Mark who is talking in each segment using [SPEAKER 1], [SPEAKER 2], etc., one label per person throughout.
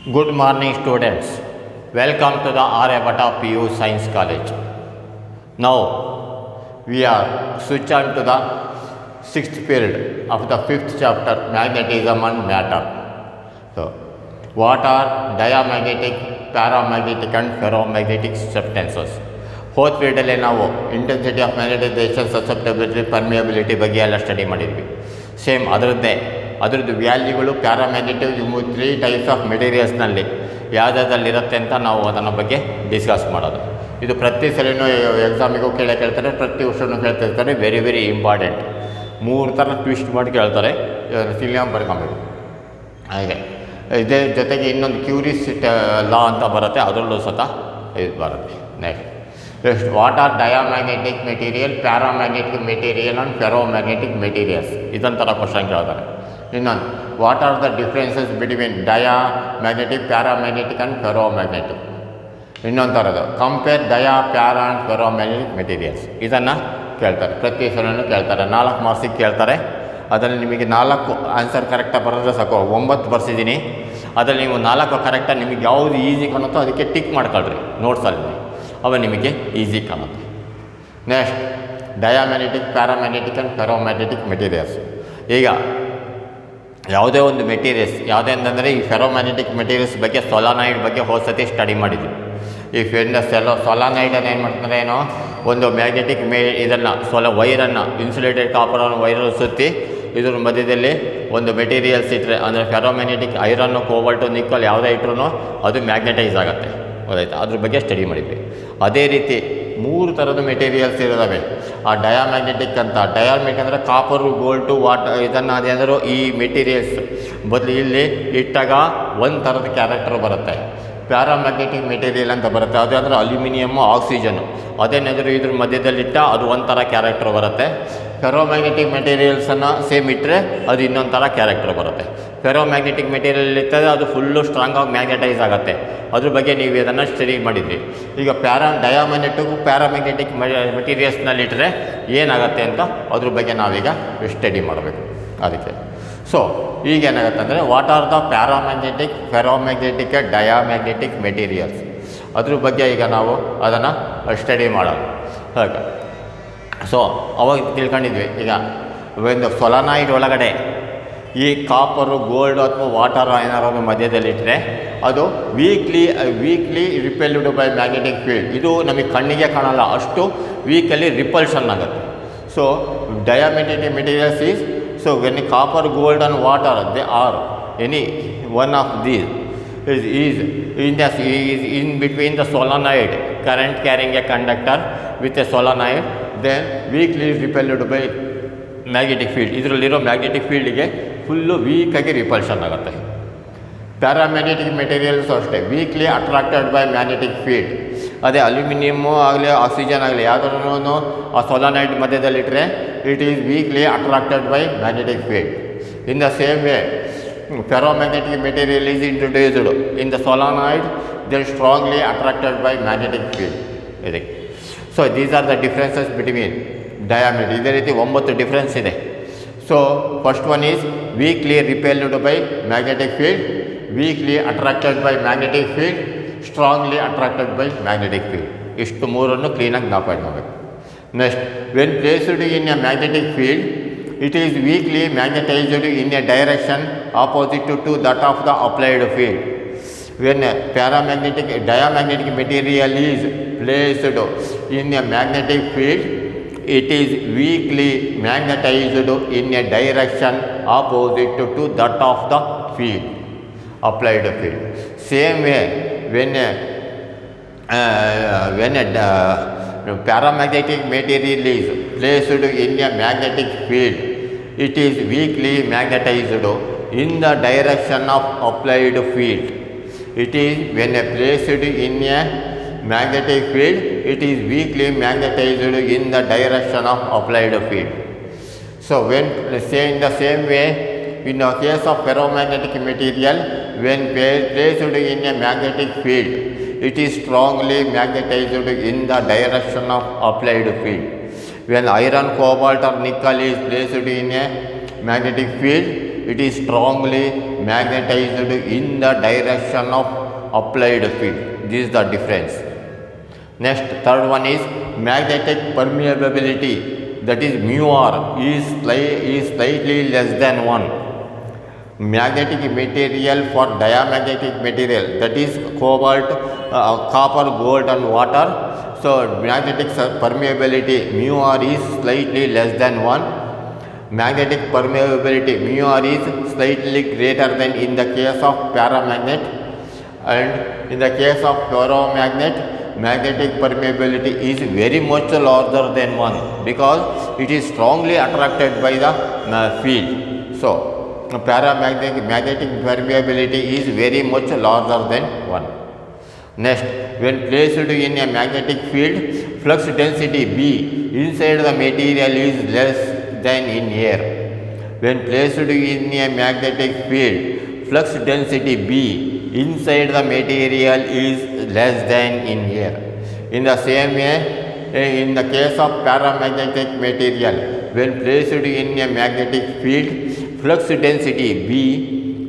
[SPEAKER 1] Good morning, students. Welcome to the Aryabhatta PU Science College. Now, we are switch on to the sixth period of the fifth chapter, Magnetism and Matter. So, what are diamagnetic, paramagnetic and ferromagnetic substances? ಹೋದ ಪೀರಿಯಡಲ್ಲಿ ನಾವು intensity of magnetisation, susceptibility, permeability ಬಗ್ಗೆ ಎಲ್ಲ study ಮಾಡಿದ್ವಿ. Same ಅದರದ್ದು ವ್ಯಾಲ್ಯೂಗಳು ಪ್ಯಾರಾಮ್ಯಾಗ್ನೆಟಿವ್ ಇವು 3 types of ಮೆಟೀರಿಯಲ್ಸ್ನಲ್ಲಿ ಯಾವುದ್ರಲ್ಲಿರುತ್ತೆ ಅಂತ ನಾವು ಅದನ್ನು ಬಗ್ಗೆ ಡಿಸ್ಕಸ್ ಮಾಡೋದು. ಇದು ಪ್ರತಿ ಸಲಿನೂ ಎಕ್ಸಾಮಿಗೂ ಕೇಳ್ತಾರೆ, ಪ್ರತಿ ವರ್ಷವೂ ಕೇಳ್ತಿರ್ತಾರೆ. Very very important. 3 ಥರ ಟ್ವಿಸ್ಟ್ ಮಾಡಿ ಕೇಳ್ತಾರೆ, ಸಿಲಿಯಂ ಬರ್ಕೊಬೇಕು. ಹಾಗೆ ಇದೇ ಜೊತೆಗೆ ಇನ್ನೊಂದು ಕ್ಯೂರಿಸ್ ಲಾ ಅಂತ ಬರುತ್ತೆ, ಅದರಲ್ಲೂ ಸಹ ಇದು ಬರುತ್ತೆ. Next what are diamagnetic material, paramagnetic material and ferromagnetic materials, ಇದೊಂಥರ ಕ್ವಶನ್ ಕೇಳ್ತಾರೆ. ಇನ್ನೊಂದು what are the differences between diamagnetic, paramagnetic and ferromagnetic. ಇನ್ನೊಂದು ಥರದ್ದು compare dia, para and ferromagnetic materials, ಇದನ್ನು ಕೇಳ್ತಾರೆ. ಪ್ರತಿ ಸಲನೂ ಕೇಳ್ತಾರೆ. 4 ಮಾರ್ಕ್ಸಿಗೆ ಕೇಳ್ತಾರೆ. ಅದರಲ್ಲಿ ನಿಮಗೆ 4 ಆನ್ಸರ್ ಕರೆಕ್ಟಾಗಿ ಬರೋದ್ರೆ ಸಾಕು. 9 ಬರ್ಸಿದ್ದೀನಿ. ಅದರಲ್ಲಿ ನೀವು 4 ಕರೆಕ್ಟಾಗಿ ನಿಮಗೆ ಯಾವುದು ಈಸಿ ಕಾಣುತ್ತೋ ಅದಕ್ಕೆ ಟಿಕ್ ಮಾಡ್ಕೊಳ್ರಿ ನೋಟ್ಸಲ್ಲಿ, ಅವ ನಿಮಗೆ ಈಸಿ ಕಾಣುತ್ತೆ. Next diamagnetic, paramagnetic and ferromagnetic materials. ಈಗ ಯಾವುದೇ ಒಂದು ಮೆಟೀರಿಯಲ್ಸ್ ಯಾವುದೇ ಅಂತಂದರೆ ಈ ಫೆರೋಮ್ಯಾಗ್ನೆಟಿಕ್ ಮೆಟೀರಿಯಲ್ಸ್ ಬಗ್ಗೆ ಸೊಲಾನಾಯ್ಡ್ ಬಗ್ಗೆ ಹೋದ ಸತಿ ಸ್ಟಡಿ ಮಾಡಿದ್ವಿ. ಈ ಸೊಲಾನಾಯ್ಡನ್ನು ಏನು ಮಾಡ್ತಾರೆ, ಏನೋ ಒಂದು ಮ್ಯಾಗ್ನೆಟಿಕ್ ಇದನ್ನು ವೈರನ್ನು, ಇನ್ಸುಲೇಟೆಡ್ ಕಾಪರನ್ನು ವೈರನ್ನು ಸುತ್ತಿ ಇದ್ರ ಮಧ್ಯದಲ್ಲಿ ಒಂದು ಮೆಟೀರಿಯಲ್ಸ್ ಇಟ್ಟರೆ, ಅಂದರೆ ಫೆರೋಮ್ಯಾಗ್ನೆಟಿಕ್ ಐರನ್ನು, ಕೋಬಾಲ್ಟು, ನಿಕ್ಕಲ್ ಯಾವುದೇ ಇಟ್ಟರೂ ಅದು ಮ್ಯಾಗ್ನೆಟೈಸ್ ಆಗುತ್ತೆ. ಗೊತ್ತಾಯ್ತು? ಅದ್ರ ಬಗ್ಗೆ ಸ್ಟಡಿ ಮಾಡಿದ್ವಿ. ಅದೇ ರೀತಿ 3 ಥರದ ಮೆಟೀರಿಯಲ್ಸ್ ಇರೋದವೆ. ಆ ಡಯಾಮ್ಯಾಗ್ನೆಟಿಕ್ ಅಂತ, ಡಯಾಮ್ಯಾಗ್ನೆಟಿಕ್ ಅಂದರೆ ಕಾಪರು, ಗೋಲ್ಟು, ಇದನ್ನು ಅದೇನಾದರೂ ಈ ಮೆಟೀರಿಯಲ್ಸ್ ಬದಲು ಇಲ್ಲಿ ಇಟ್ಟಾಗ ಒಂದು ಥರದ ಕ್ಯಾರೆಕ್ಟರ್ ಬರುತ್ತೆ. ಪ್ಯಾರಾಮ್ಯಾಗ್ನೆಟಿಕ್ ಮೆಟೀರಿಯಲ್ ಅಂತ ಬರುತ್ತೆ, ಅದು ಅಂದರೆ ಅಲ್ಯೂಮಿನಿಯಮ್ಮು, ಆಕ್ಸಿಜನ್ನು, ಅದೇನಾದರೂ ಇದ್ರ ಮಧ್ಯದಲ್ಲಿಟ್ಟ ಅದು ಒಂಥರ ಕ್ಯಾರೆಕ್ಟರ್ ಬರುತ್ತೆ. ಫೆರೋಮ್ಯಾಗ್ನೆಟಿಕ್ ಮೆಟೀರಿಯಲ್ಸನ್ನು ಸೇಮ್ ಇಟ್ಟರೆ ಅದು ಇನ್ನೊಂದು ಥರ ಕ್ಯಾರೆಕ್ಟರ್ ಬರುತ್ತೆ. ಫೆರೋಮ್ಯಾಗ್ನೆಟಿಕ್ ಮೆಟೀರಿಯಲ್ ಇರ್ತದೆ, ಅದು ಫುಲ್ಲು ಸ್ಟ್ರಾಂಗಾಗಿ ಮ್ಯಾಗ್ನೆಟೈಸ್ ಆಗುತ್ತೆ. ಅದ್ರ ಬಗ್ಗೆ ನೀವು ಇದನ್ನು ಸ್ಟಡಿ ಮಾಡಿದ್ವಿ. ಈಗ ಡಯಾಮ್ಯಾಗ್ನೆಟಿಕ್, ಪ್ಯಾರಾಮ್ಯಾಗ್ನೆಟಿಕ್ ಮೆಟೀರಿಯಲ್ಸ್ನಲ್ಲಿಟ್ಟರೆ ಏನಾಗುತ್ತೆ ಅಂತ ಅದ್ರ ಬಗ್ಗೆ ನಾವೀಗ ಸ್ಟಡಿ ಮಾಡಬೇಕು. ಅದಕ್ಕೆ ಸೊ ಈಗೇನಾಗುತ್ತೆ ಅಂದರೆ what are the paramagnetic, ferromagnetic, diamagnetic materials, ಅದ್ರ ಬಗ್ಗೆ ಈಗ ನಾವು ಅದನ್ನು ಸ್ಟಡಿ ಮಾಡೋದು. ಹಾಗೆ ಸೊ ಅವಾಗ ತಿಳ್ಕೊಂಡಿದ್ವಿ. ಈಗ ಒಂದು ಸೊಲಾನಾಯ್ಡ್ ಒಳಗಡೆ ಈ ಕಾಪರು, ಗೋಲ್ಡ್ ಅಥವಾ ವಾಟರ್ ಏನಾರು ಮಧ್ಯದಲ್ಲಿಟ್ಟರೆ ಅದು weekly repelled by magnetic field. ಇದು ನಮಗೆ ಕಣ್ಣಿಗೆ ಕಾಣಲ್ಲ, ಅಷ್ಟು ವೀಕಲ್ಲಿ ರಿಪಲ್ಷನ್ ಆಗುತ್ತೆ. So diamagnetic materials is, so when copper, gold and water, they are any one of these is in between the solenoid, current carrying a conductor with a solenoid, then weakly repelled by magnetic field. ಇದರಲ್ಲಿರೋ magnetic ಫೀಲ್ಡಿಗೆ full ವೀಕಾಗಿ repulsion ಆಗುತ್ತೆ. Paramagnetic materials ಅಷ್ಟೇ, weakly attracted by magnetic field. ಅದೇ aluminium ಆಗಲಿ, oxygen ಆಗಲಿ, ಯಾವುದೂ ಆ ಸೊಲಾನಾಯ್ಡ್ ಮಧ್ಯದಲ್ಲಿಟ್ಟರೆ it is weakly attracted by magnetic field. In the same way ferromagnetic material is introduced in the solenoid, then strongly attracted by magnetic field. So these are the differences between diameter. ಇದೇ ರೀತಿ 9 difference ಇದೆ. So first one is weekly repelled by magnetic field, weekly attracted by magnetic field, strongly attracted by magnetic field. ಇಷ್ಟು 3 ಕ್ಲೀನಾಗಿ ಜ್ಞಾಪಕ ಮಾಡಬೇಕು. Next when placed in a magnetic field, it is weakly magnetized in a direction opposite to that of the applied field. When diamagnetic material is placed in a magnetic field, it is weakly magnetized in a direction opposite to that of the field, applied field. Same way, when paramagnetic material is placed in a magnetic field, it is weakly magnetized in the direction of applied field. It is when placed in a magnetic field, it is weakly magnetized in the direction of applied field. So when say in the same way, in the case of ferromagnetic material, when placed in a magnetic field, it is strongly magnetized in the direction of applied field. When iron, cobalt or nickel is placed in a magnetic field, it is strongly magnetized in the direction of applied field. This is the difference. Next, third one is magnetic permeability, that is mu r is slightly less than 1. Magnetic material for diamagnetic material, that is cobalt, copper, gold and water. So magnetic permeability mu r is slightly less than 1. Magnetic permeability mu r is slightly greater than in the case of paramagnet, and in the case of ferromagnet, magnetic permeability is very much larger than 1 because it is strongly attracted by the field. So magnetic permeability is very much larger than 1. Next, when placed in a magnetic field, flux density B inside the material is less than in air. When placed in a magnetic field, flux density B inside the material is less than in air. In the same way, in the case of paramagnetic material, when placed in a magnetic field, flux density B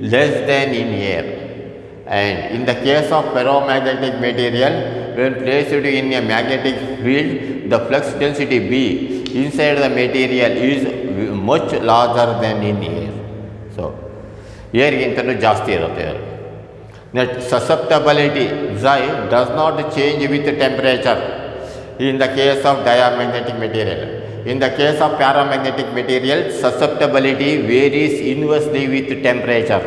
[SPEAKER 1] less than in air. And in the case of ferromagnetic material, when placed in a magnetic field, the flux density B inside the material is much larger than in air. So, air ಗಿಂತಲೂ ಜಾಸ್ತಿ ಇರುತ್ತೆ. Next, susceptibility Xi does not change with temperature in the case of diamagnetic material. In the case of paramagnetic material, susceptibility varies inversely with temperature.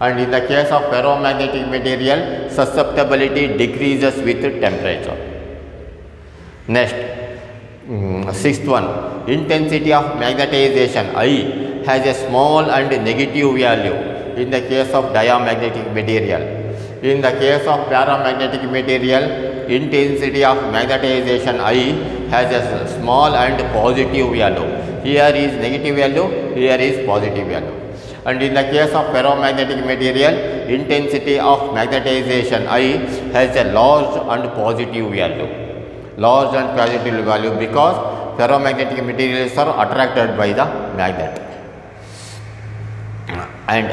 [SPEAKER 1] And in the case of ferromagnetic material, susceptibility decreases with temperature. Next, sixth one, intensity of magnetization I has a small and negative value in the case of diamagnetic material. In the case of paramagnetic material, intensity of magnetization I has a small and positive value. Here is negative value, here is positive value. And in the case of ferromagnetic material, intensity of magnetization I has a large and positive value. Large and positive value because ferromagnetic materials are attracted by the magnet. And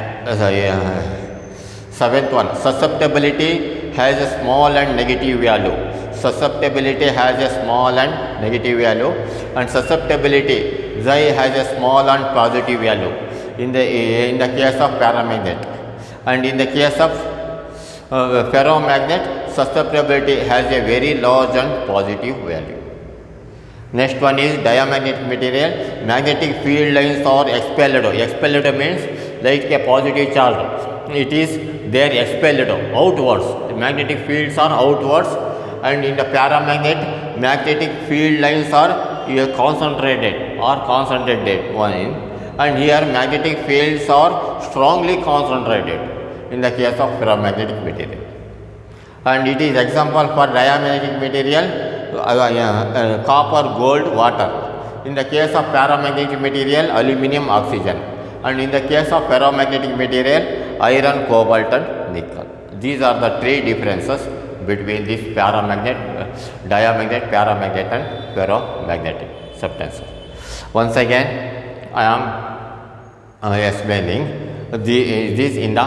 [SPEAKER 1] seventh one, susceptibility has a small and negative value. Susceptibility has a small and negative value, and susceptibility Xi has a small and positive value in the case of paramagnet. And in the case of ferromagnet, susceptibility has a very large and positive value. Next one is diamagnetic material. Magnetic field lines are expelled. Expelled means like a positive charge. It is they are expelled outwards. The magnetic fields are outwards, and in the paramagnet, magnetic field lines are concentrated one in, and here magnetic fields are strongly concentrated in the case of ferromagnetic material. And it is example for diamagnetic material, copper, gold, water. In the case of paramagnetic material, aluminum, oxygen. And in the case of ferromagnetic material, iron, cobalt and nickel. These are the three differences between this diamagnet, paramagnet and ferromagnetic substances. Once again, I am explaining this in the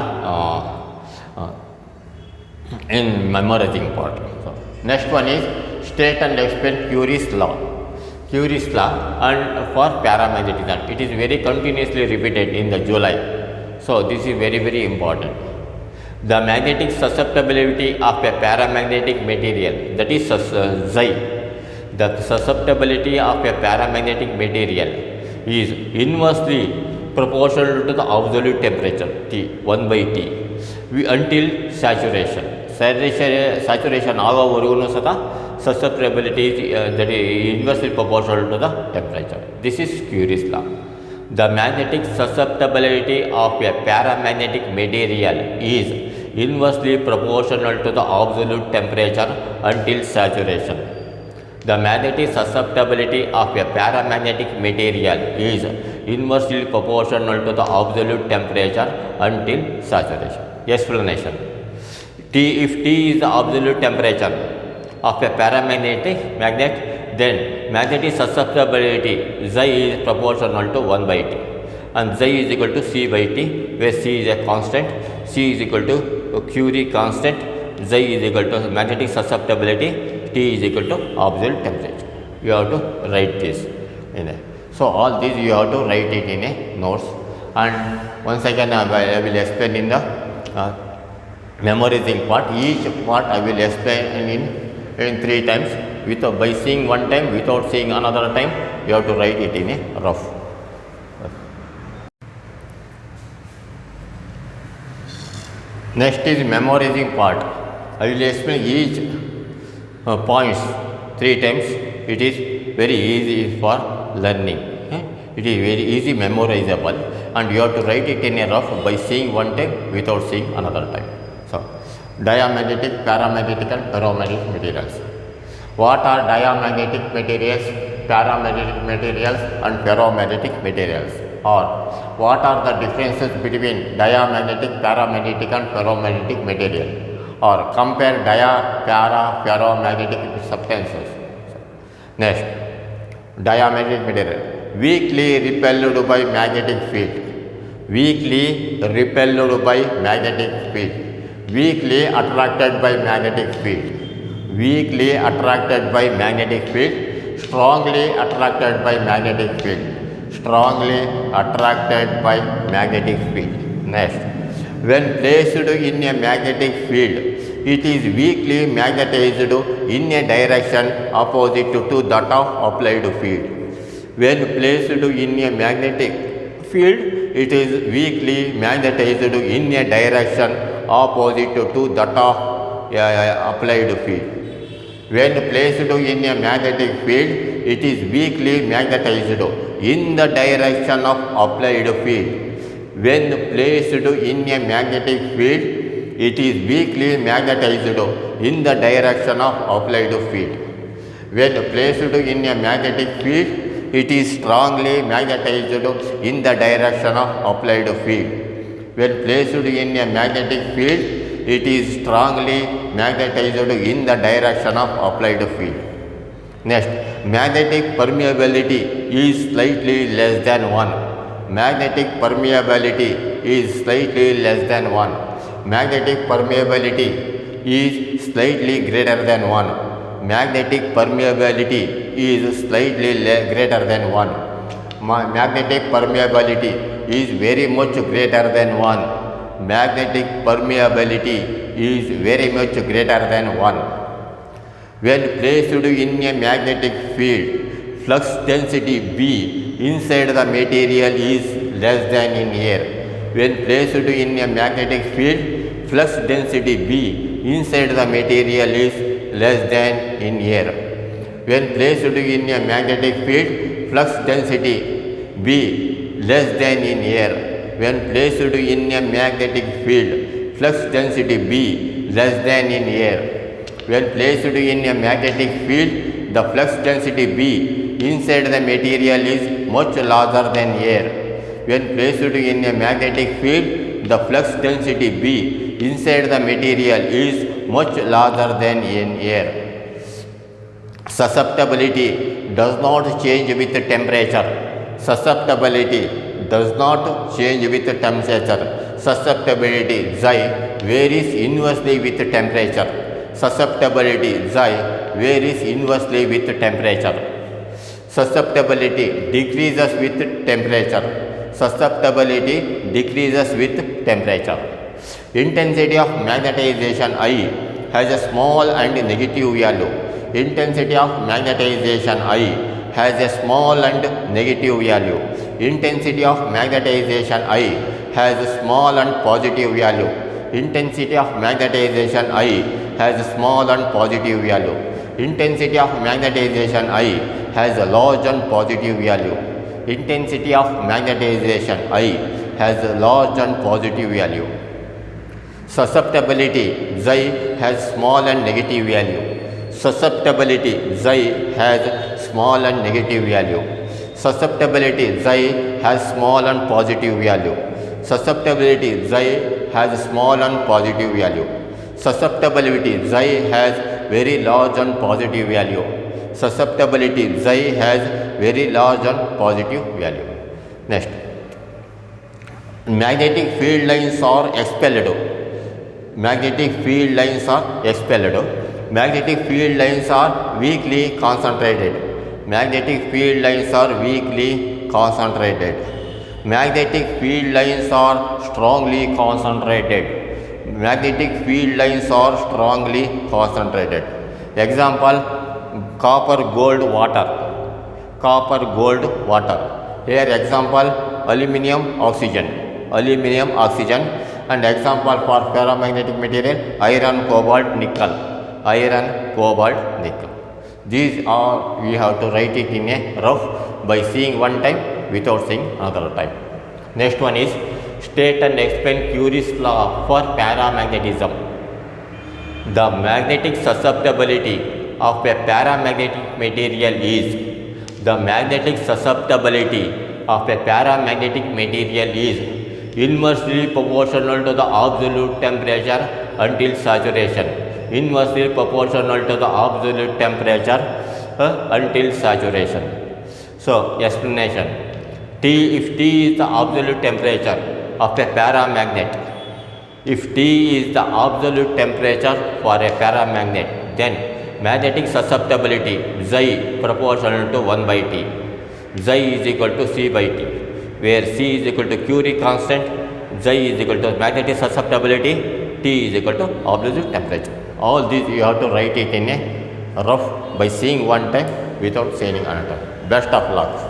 [SPEAKER 1] in memorizing part. So, next one is state and explain Curie's law. Curie's law and for paramagnetism, it is very continuously repeated in the July. So, this is very important. The magnetic susceptibility of a paramagnetic material, that is Xi. The susceptibility of a paramagnetic material is inversely proportional to the absolute temperature T, 1 by T, until saturation. Saturation ಆಗೋವರೆಗೂ ಸಹ susceptibility that is inversely proportional to the temperature. This is Curie's law. The magnetic susceptibility of a paramagnetic material is inversely proportional to the absolute temperature until saturation. The magnetic susceptibility of a paramagnetic material is inversely proportional to the absolute temperature until saturation. Explanation. If T is the absolute temperature of a paramagnetic then magnetic susceptibility Xi is proportional to 1 by T. and xi is equal to C by T, where C is a constant, C is equal to Curie constant, xi is equal to magnetic susceptibility, T is equal to absolute temperature. You have to write this in a. So all these you have to write it in a notes, and once again I will explain in the memorizing part. Each part I will explain in 3 times. By seeing one time, without seeing another time, you have to write it in a rough. Next is memorizing part. I will explain each points 3 times. It is very easy for learning. It is very easy memorizable, and you have to write it in a rough by seeing one time without seeing another time. So, diamagnetic, paramagnetic and ferromagnetic materials. What are diamagnetic materials, paramagnetic materials and ferromagnetic materials? Or what are the differences between diamagnetic, paramagnetic and ferromagnetic material? Or compare dia, para, ferromagnetic substances. Next, diamagnetic material. Weakly repelled by magnetic field. Weakly repelled by magnetic field. Weakly attracted by magnetic field. Weakly attracted by magnetic field. Strongly attracted by magnetic field. Strongly attracted by magnetic field. Next, when placed in a magnetic field, it is weakly magnetized in a direction opposite to that of applied field. When placed in a magnetic field, it is weakly magnetized in a direction opposite to that of applied field. When placed in a magnetic field, it is weakly magnetized in the direction of applied field. When placed in a magnetic field, it is weakly magnetized in the direction of applied field. When placed in a magnetic field, it is strongly magnetized in the direction of applied field. When placed in a magnetic field, it is strongly magnetized in the direction of applied field. Next, magnetic permeability is slightly less than 1. Magnetic permeability is slightly less than 1. Magnetic permeability is slightly greater than 1. Magnetic permeability is slightly greater than 1. Magnetic permeability is very much greater than 1. Magnetic permeability is very much greater than 1. When placed in a magnetic field, flux density B inside the material is less than in air. When placed in a magnetic field, flux density B inside the material is less than in air. When placed in a magnetic field, flux density B less than in air. When placed in a magnetic field, flux density B less than in air. When placed in a magnetic field, the flux density B inside the material is much larger than air. When placed in a magnetic field, the flux density B inside the material is much larger than in air. Susceptibility does not change with temperature. Susceptibility does not change with temperature. Susceptibility xi varies inversely with temperature. Susceptibility xi varies inversely with temperature. Susceptibility decreases with temperature. Susceptibility decreases with temperature. Intensity of magnetization I has a small and negative value. Intensity of magnetization I has a small and negative value. Intensity of magnetization I has a small and positive value. Intensity of magnetization I has a small and positive value. Intensity of magnetization I has a large and positive value. Intensity of magnetization I has a large and positive value. Susceptibility xi has small and negative value. Susceptibility xi has small and negative value. Susceptibility xi has small and positive value. Susceptibility xi has small and positive value. Susceptibility xi has very large and positive value. Susceptibility xi has very large and positive value. Next, magnetic field lines are expelled. Magnetic field lines are expelled. Magnetic field lines are weakly concentrated. Magnetic field lines are weakly concentrated. Magnetic field lines are strongly concentrated. Magnetic field lines are strongly concentrated. Example, copper gold water. Copper gold water. Here example, aluminum oxygen. Aluminum oxygen. And example for ferromagnetic material, iron cobalt nickel. Iron cobalt nickel. These are, we have to write it in a rough by seeing one time without seeing another time. Next one is state and explain Curie's law for paramagnetism. The magnetic susceptibility of a paramagnetic material is inversely proportional to the absolute temperature until saturation. Inversely proportional to the absolute temperature until saturation. So, explanation. If T is the absolute temperature of a paramagnet, if T is the absolute temperature for a paramagnet, then magnetic susceptibility Xi proportional to 1 by T. Xi is equal to C by T, where C is equal to Curie constant, Xi is equal to magnetic susceptibility, T is equal to absolute temperature. All these you have to write it in a rough by seeing one time without saying another. Best of luck.